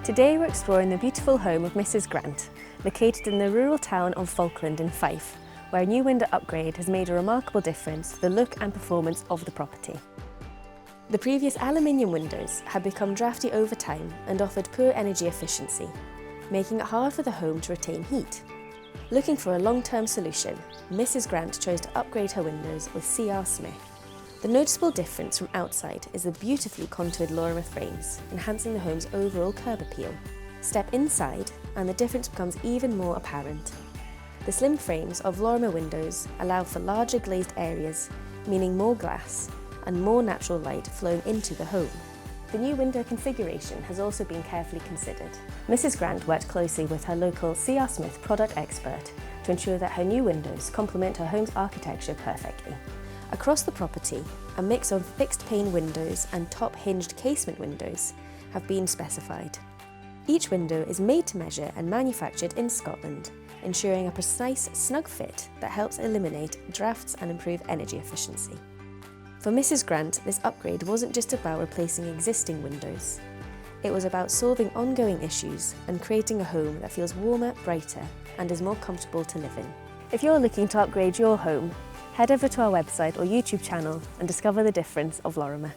Today we're exploring the beautiful home of Mrs Grant, located in the rural town of Falkland in Fife, where a new window upgrade has made a remarkable difference to the look and performance of the property. The previous aluminium windows had become drafty over time and offered poor energy efficiency, making it hard for the home to retain heat. Looking for a long-term solution, Mrs Grant chose to upgrade her windows with C.R. Smith. The noticeable difference from outside is the beautifully contoured Lorimer frames, enhancing the home's overall curb appeal. Step inside and the difference becomes even more apparent. The slim frames of Lorimer windows allow for larger glazed areas, meaning more glass and more natural light flowing into the home. The new window configuration has also been carefully considered. Mrs Grant worked closely with her local C.R. Smith product expert to ensure that her new windows complement her home's architecture perfectly. Across the property, a mix of fixed pane windows and top hinged casement windows have been specified. Each window is made to measure and manufactured in Scotland, ensuring a precise, snug fit that helps eliminate drafts and improve energy efficiency. For Mrs Grant, this upgrade wasn't just about replacing existing windows. It was about solving ongoing issues and creating a home that feels warmer, brighter, and is more comfortable to live in. If you're looking to upgrade your home, head over to our website or YouTube channel and discover the difference of Lorimer.